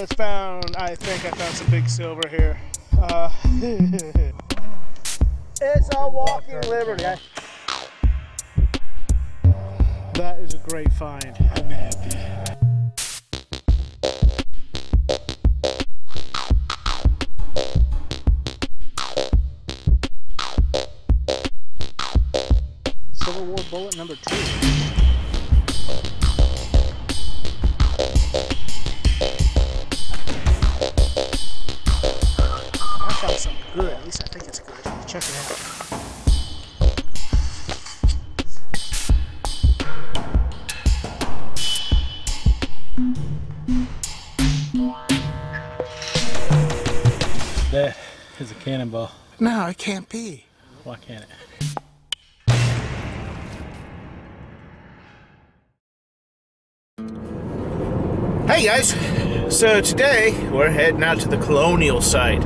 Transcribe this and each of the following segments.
just found, I think I found some big silver here. It's a walking liberty. That is a great find. I'm happy. Civil War bullet number 2. Something good, at least I think it's good. Check it out. That is a cannonball. No, it can't be. Why can't it? Hey guys, so today we're heading out to the Colonial site.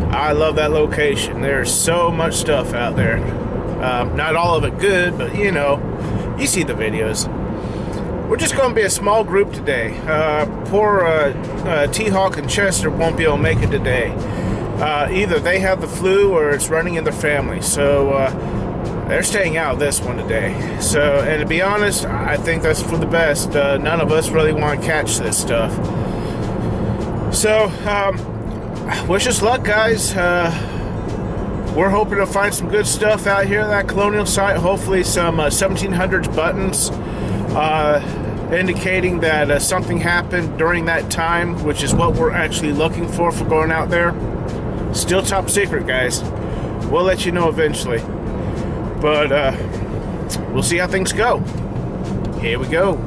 I love that location. There's so much stuff out there. Not all of it good, but you know, you see the videos. We're just going to be a small group today. Poor T-Hawk and Chester won't be able to make it today. Either they have the flu or it's running in their family. So they're staying out this one today. So, and to be honest, I think that's for the best. None of us really want to catch this stuff. So, wish us luck, guys. We're hoping to find some good stuff out here at that Colonial site. Hopefully some 1700s buttons indicating that something happened during that time, which is what we're actually looking for going out there. Still top secret, guys. We'll let you know eventually. But we'll see how things go. Here we go.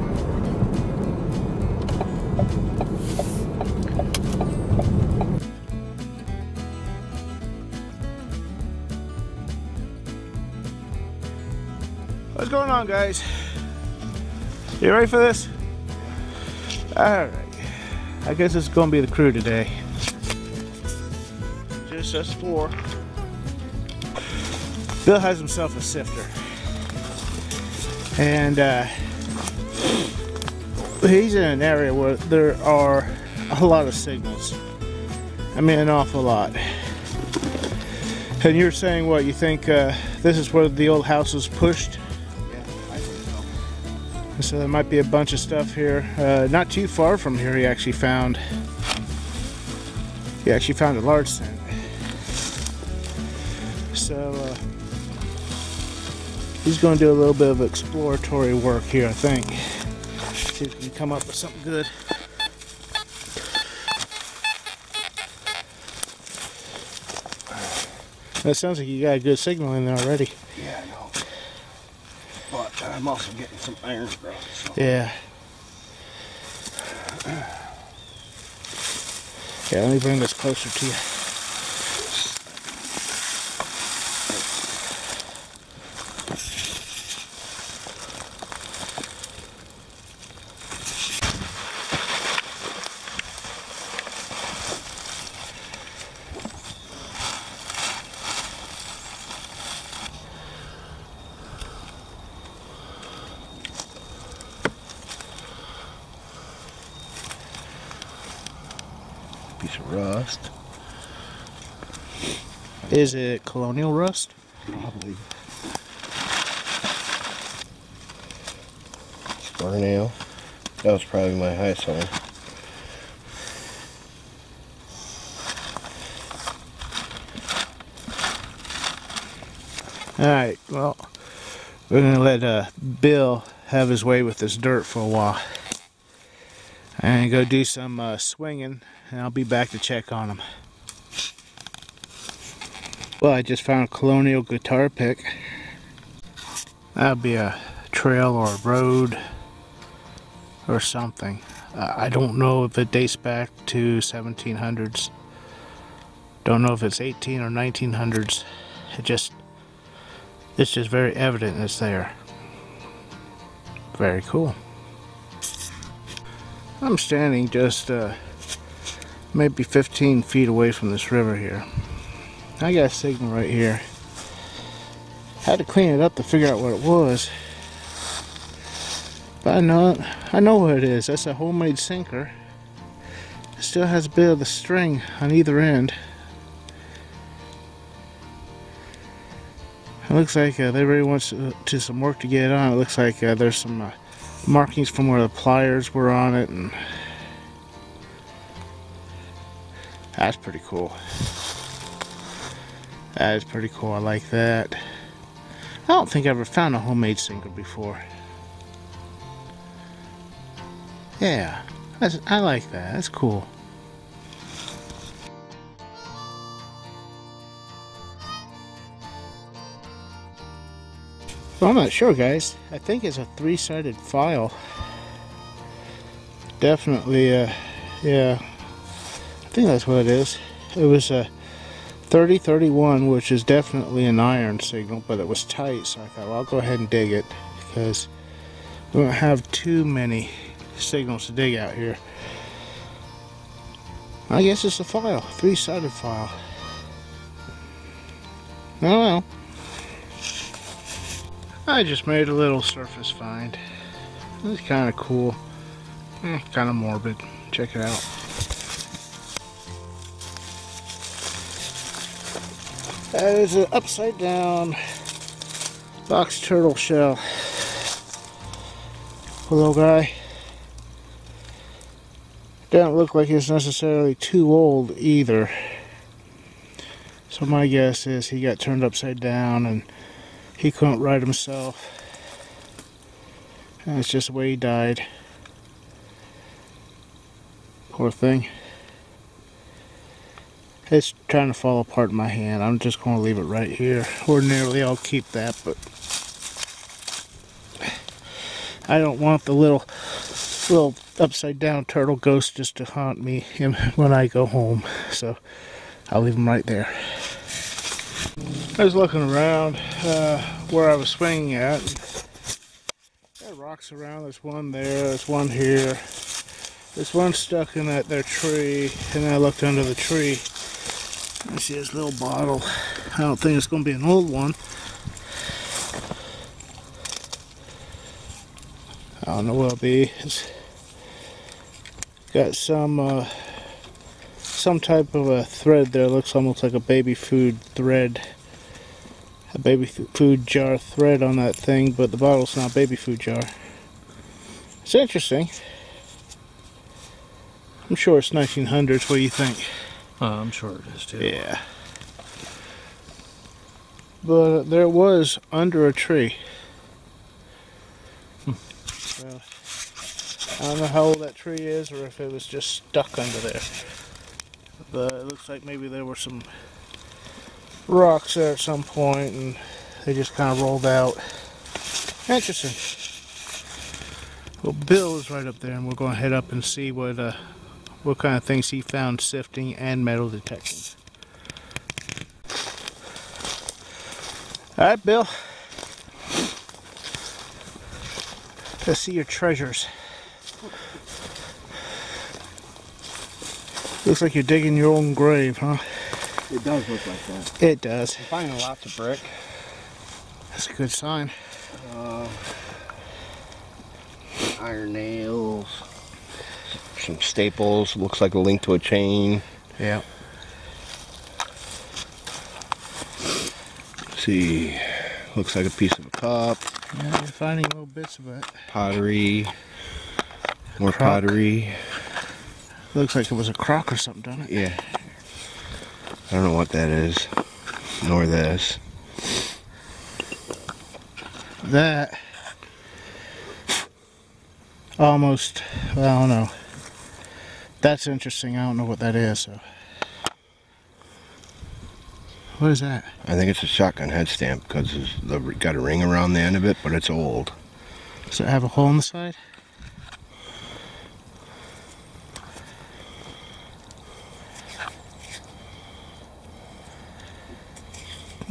What's going on, guys? You ready for this? Alright. I guess it's going to be the crew today. Just us 4. Bill has himself a sifter. And he's in an area where there are a lot of signals. I mean, an awful lot. And you're saying what? You think this is where the old house was pushed? So there might be a bunch of stuff here. Not too far from here, he actually found a large cent. So he's going to do a little bit of exploratory work here, I think. See if we can come up with something good. That sounds like you got a good signal in there already. Yeah, I know. But I'm also getting some iron growth. So. Yeah. Yeah, let me bring this closer to you. Piece of rust. Is it Colonial rust? Probably. Spar nail. That was probably my high sign. Alright, well, we're going to let Bill have his way with this dirt for a while. I'm going to go do some swinging, and I'll be back to check on him. Well, I just found a Colonial guitar pick. That'll be a trail or a road or something. I don't know if it dates back to 1700s. Don't know if it's 18 or 1900s. It's just very evident it's there. Very cool. I'm standing just maybe 15 feet away from this river here. I got a signal right here. Had to clean it up to figure out what it was. But I know what it is. That's a homemade sinker. It still has a bit of the string on either end. It looks like they really want to some work to get it on. It looks like there's some markings from where the pliers were on it, and that's pretty cool. That is pretty cool. I like that. I don't think I ever found a homemade sinker before. Yeah, I like that. That's cool. Well, I'm not sure, guys. I think it's a 3-sided file. Definitely, yeah. I think that's what it is. It was a 30-31, which is definitely an iron signal, but it was tight, so I thought, well, I'll go ahead and dig it, because we don't have too many signals to dig out here. I guess it's a file, 3-sided file. I don't know. I just made a little surface find. It's kind of cool. Kind of morbid. Check it out. That is an upside down box turtle shell. Little guy. Doesn't look like it's necessarily too old either. So my guess is he got turned upside down and he couldn't right himself. And it's just the way he died. Poor thing. It's trying to fall apart in my hand. I'm just going to leave it right here. Ordinarily I'll keep that, but I don't want the little upside down turtle ghost just to haunt me when I go home. So I'll leave him right there. I was looking around where I was swinging at. There are rocks around. There's one there. There's one here. There's one stuck in their tree. And then I looked under the tree. I see this little bottle. I don't think it's going to be an old one. I don't know what it'll be. It's got some type of a thread there. It looks almost like a baby food thread. A baby food jar thread on that thing, but the bottle's not a baby food jar. It's interesting. I'm sure it's 1900s. What do you think? I'm sure it is too. Yeah. But there it was under a tree. So, I don't know how old that tree is or if it was just stuck under there. But it looks like maybe there were some rocks there at some point and they just kind of rolled out. Interesting. Well, Bill is right up there and we're going to head up and see what kind of things he found sifting and metal detecting. Alright, Bill. Let's see your treasures. Looks like you're digging your own grave, huh? It does look like that. It does. I'm finding lots of brick. That's a good sign. Iron nails. Some staples. Looks like a link to a chain. Yeah. Let's see. Looks like a piece of a cup. Yeah, you're finding little bits of it. Pottery. More Crock. pottery. Looks like it was a crock or something, doesn't it? Yeah. I don't know what that is. Nor this. That almost, well, I don't know. That's interesting. I don't know what that is. So. What is that? I think it's a shotgun head stamp because it's got a ring around the end of it, but it's old. Does it have a hole in the side?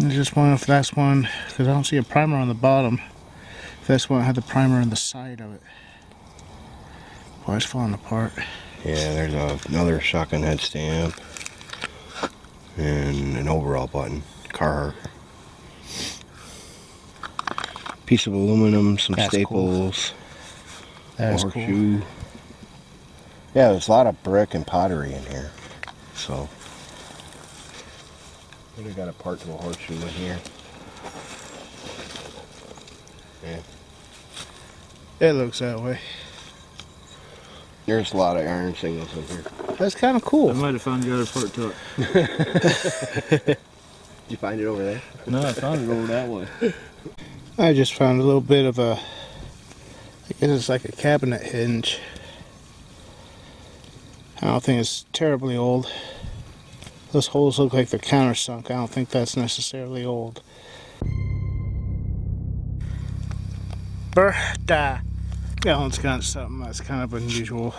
I just wonder if that's one, because I don't see a primer on the bottom. If that's one that had the primer on the side of it. Boy, it's falling apart. Yeah, there's another shotgun head stamp. And an overall button. Carhartt. Piece of aluminum, some That's staples. That is cool. Horseshoe. Yeah, there's a lot of brick and pottery in here. So, we got a part to a horseshoe in here. Yeah. It looks that way. There's a lot of iron signals in here. That's kind of cool. I might have found the other part to it. Did you find it over there? No, I found it over that way. I just found a little bit of a, I guess it's like a cabinet hinge. I don't think it's terribly old. Those holes look like they're countersunk. I don't think that's necessarily old. Bertha. Alan's got something that's kind of unusual.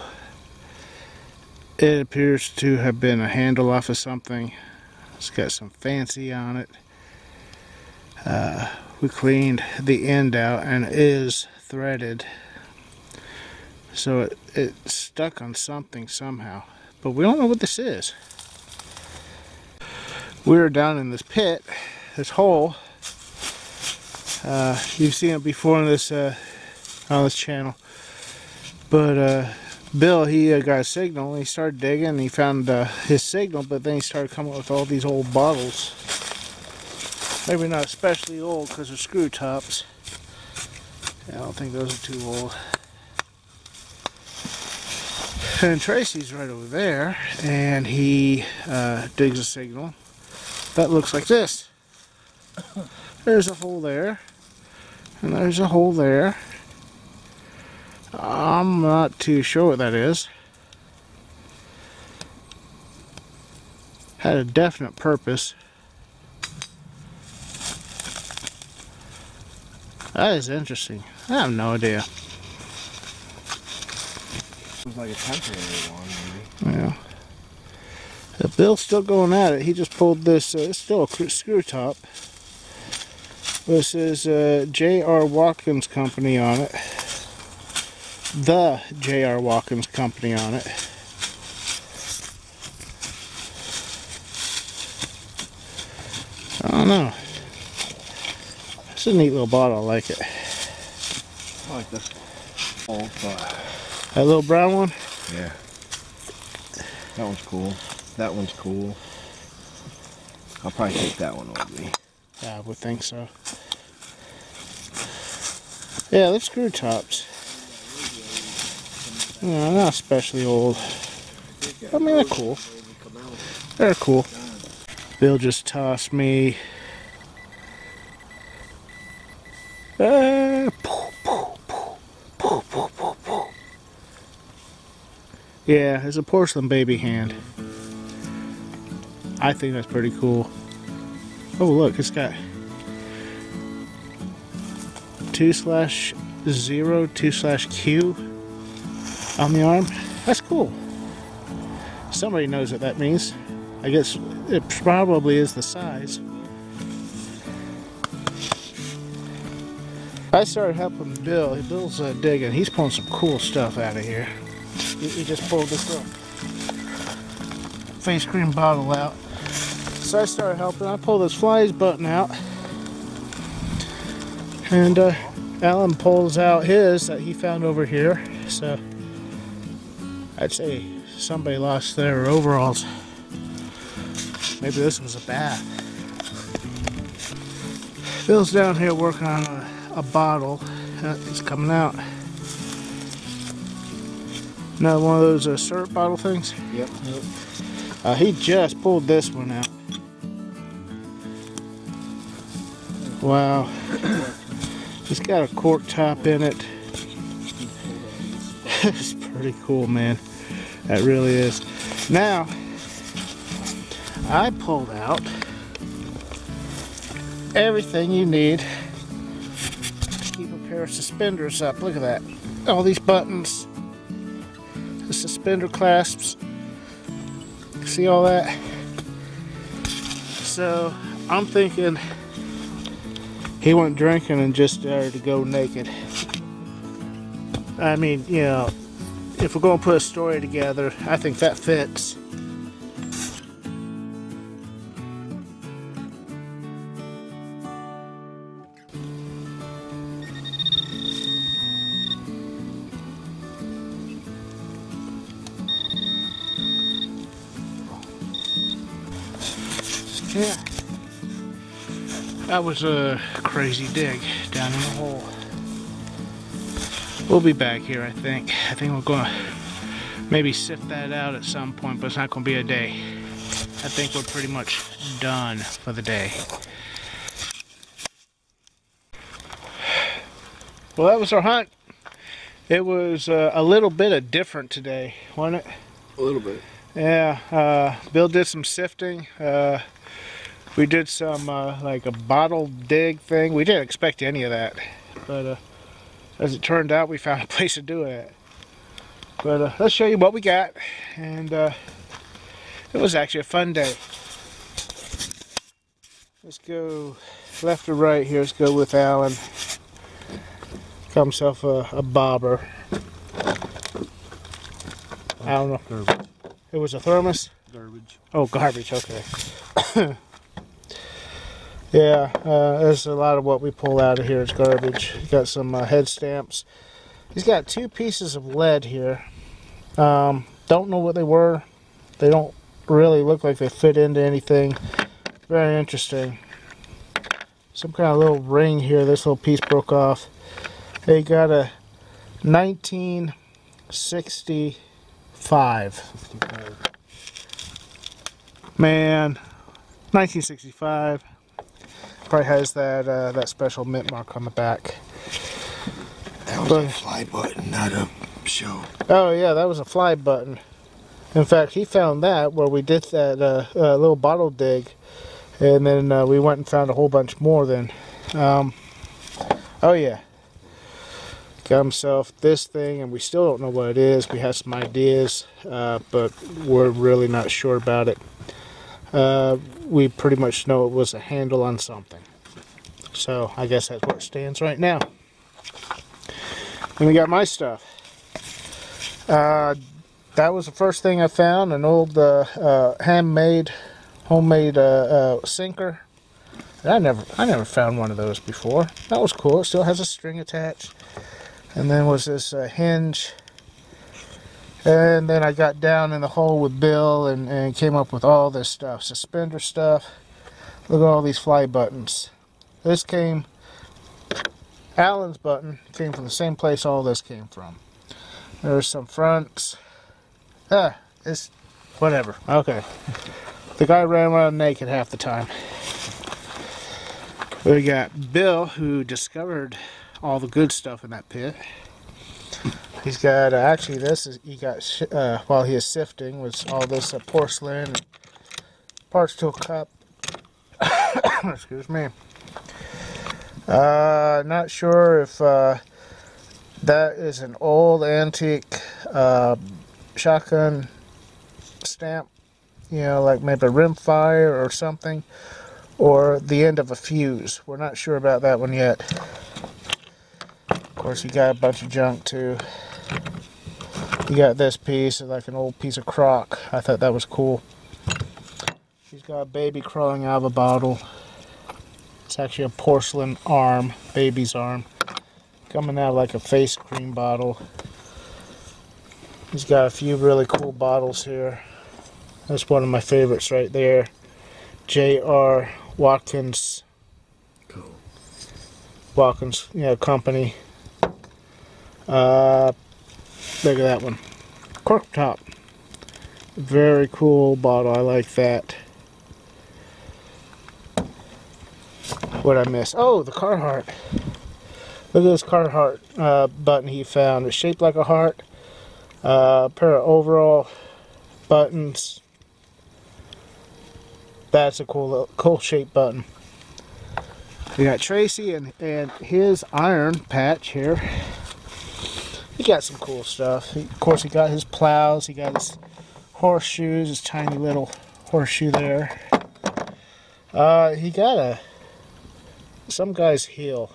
It appears to have been a handle off of something. It's got some fancy on it. We cleaned the end out and it is threaded. So it's stuck on something somehow. But we don't know what this is. We're down in this pit, this hole. You've seen it before on this channel. But Bill, he got a signal and he started digging and he found his signal, but then he started coming up with all these old bottles. Maybe not especially old because they're screw tops. I don't think those are too old. And Tracy's right over there and he digs a signal that looks like this. There's a hole there and there's a hole there. I'm not too sure what that is. Had a definite purpose. That is interesting. I have no idea. It was like a temporary one, maybe. Yeah. Bill's still going at it. He just pulled this. It's still a screw top. This is J.R. Watkins Company on it. The J.R. Watkins Company on it. I don't know. It's a neat little bottle. I like it. I like this old That little brown one? Yeah. That one's cool. That one's cool. I'll probably take that one with me. Yeah, I would think so. Yeah, they're screw tops. No, not especially old. I mean, they're cool. They're cool. Bill just tossed me. Yeah, it's a porcelain baby hand. I think that's pretty cool. Oh, look, it's got 2/0 2/Q on the arm. That's cool. Somebody knows what that means. I guess it probably is the size. I started helping Bill. Bill's digging. He's pulling some cool stuff out of here. He just pulled this little face cream bottle out. So I started helping. I pulled this flies button out. And Alan pulls out his that he found over here. So I'd say somebody lost their overalls. Maybe this was a bath. Bill's down here working on a bottle. It's coming out. Another one of those syrup bottle things. Yep. He just pulled this one out. Wow. It's got a cork top in it. It's pretty cool, man. That really is. Now, I pulled out everything you need to keep a pair of suspenders up. Look at that. All these buttons. The suspender clasps. See all that? So, I'm thinking he went drinking and just started to go naked. I mean, you know, if we're going to put a story together, I think that fits. Yeah. That was a crazy dig down in the hole. We'll be back here, I think. I think we're going to maybe sift that out at some point, but it's not going to be a day. I think we're pretty much done for the day. Well, that was our hunt. It was a little bit of different today, wasn't it? A little bit. Yeah, Bill did some sifting. We did some like a bottle dig thing. We didn't expect any of that, but as it turned out, we found a place to do it at. But let's show you what we got, and it was actually a fun day. Let's go left or right here. Let's go with Alan. Got himself a bobber. I don't know. Garbage. It was a thermos? Garbage. Oh, garbage, okay. Yeah, there's a lot of what we pull out of here is garbage. Got some head stamps. He's got 2 pieces of lead here. Don't know what they were. They don't really look like they fit into anything. Very interesting. Some kind of little ring here. This little piece broke off. They got a 1965. Man, 1965. Probably has that that special mint mark on the back. That was a fly button, not a show. Oh yeah, that was a fly button. In fact, he found that where we did that little bottle dig, and then we went and found a whole bunch more then. Oh yeah. Got himself this thing, and we still don't know what it is. We have some ideas, but we're really not sure about it. We pretty much know it was a handle on something. So I guess that's where it stands right now. And we got my stuff. That was the first thing I found, an old homemade sinker. I never found one of those before. That was cool. It still has a string attached. And then was this hinge. And then I got down in the hole with Bill and came up with all this stuff. Suspender stuff. Look at all these fly buttons. This came, Alan's button came from the same place all this came from. There's some fronts. It's whatever. Okay. The guy ran around naked half the time. We got Bill, who discovered all the good stuff in that pit. He's got actually this is he got while he was sifting was all this porcelain and parts to a cup. Excuse me. Not sure if that is an old antique shotgun stamp, you know, like maybe a rimfire or something, or the end of a fuse. We're not sure about that one yet. Of course, you got a bunch of junk too. You got this piece, like an old piece of crock. I thought that was cool. He's got a baby crawling out of a bottle. It's actually a porcelain arm, baby's arm, coming out like a face cream bottle. He's got a few really cool bottles here. That's one of my favorites right there. J.R. Watkins. Cool. Watkins, yeah, company. Look at that one. Cork top. Very cool bottle. I like that. What'd I miss? Oh, the Carhartt. Look at this Carhartt button he found. It's shaped like a heart. Pair of overall buttons. That's a cool shaped button. We got Tracy and his iron patch here. He got some cool stuff. Of course, he got his plows. He got his horseshoes. His tiny little horseshoe there. He got some guy's heel.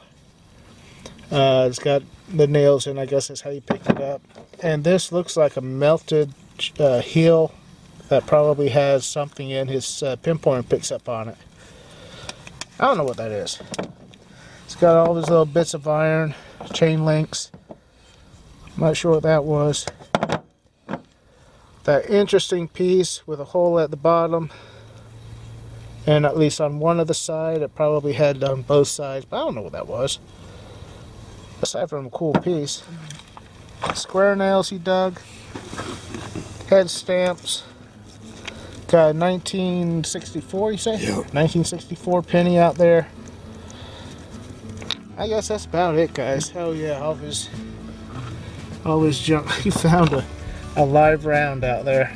It's got the nails in. I guess that's how you picked it up. And this looks like a melted heel that probably has something in his pinpointer picks up on it. I don't know what that is. It's got all these little bits of iron, chain links. I'm not sure what that was. That interesting piece with a hole at the bottom. And at least on one of the side, it probably had on both sides, but I don't know what that was. Aside from a cool piece. Square nails he dug. Head stamps. Got a 1964, you say? Yep. 1964 penny out there. I guess that's about it, guys. Hell yeah, all his junk. He found a live round out there.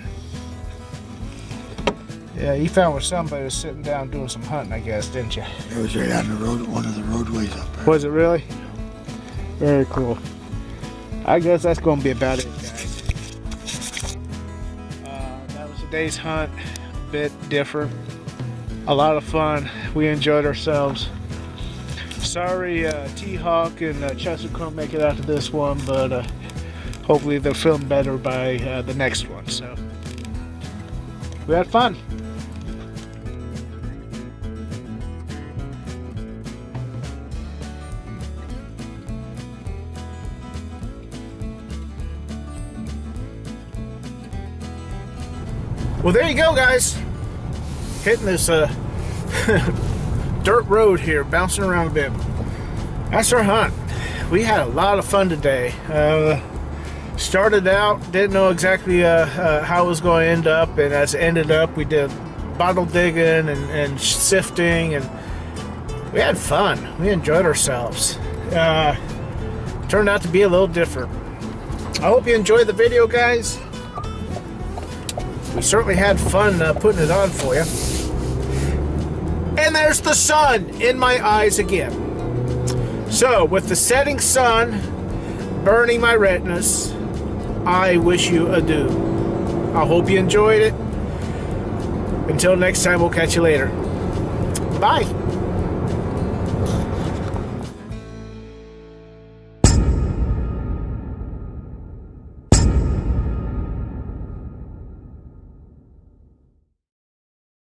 Yeah, you found where somebody was sitting down doing some hunting, I guess, didn't you? It was right on the road, one of the roadways up there. Was it really? Very cool. I guess that's going to be about it, guys. That was today's hunt. A bit different. A lot of fun. We enjoyed ourselves. Sorry, T-Hawk and Chester couldn't make it out to this one, but hopefully they'll film better by the next one. So we had fun. Well, there you go, guys. Hitting this dirt road here, bouncing around a bit. That's our hunt. We had a lot of fun today. Started out, didn't know exactly how it was going to end up, and as it ended up, we did bottle digging and sifting, and we had fun. We enjoyed ourselves. Turned out to be a little different. I hope you enjoyed the video, guys. We certainly had fun putting it on for you. And there's the sun in my eyes again. So, with the setting sun burning my retinas, I wish you adieu. I hope you enjoyed it. Until next time, we'll catch you later. Bye.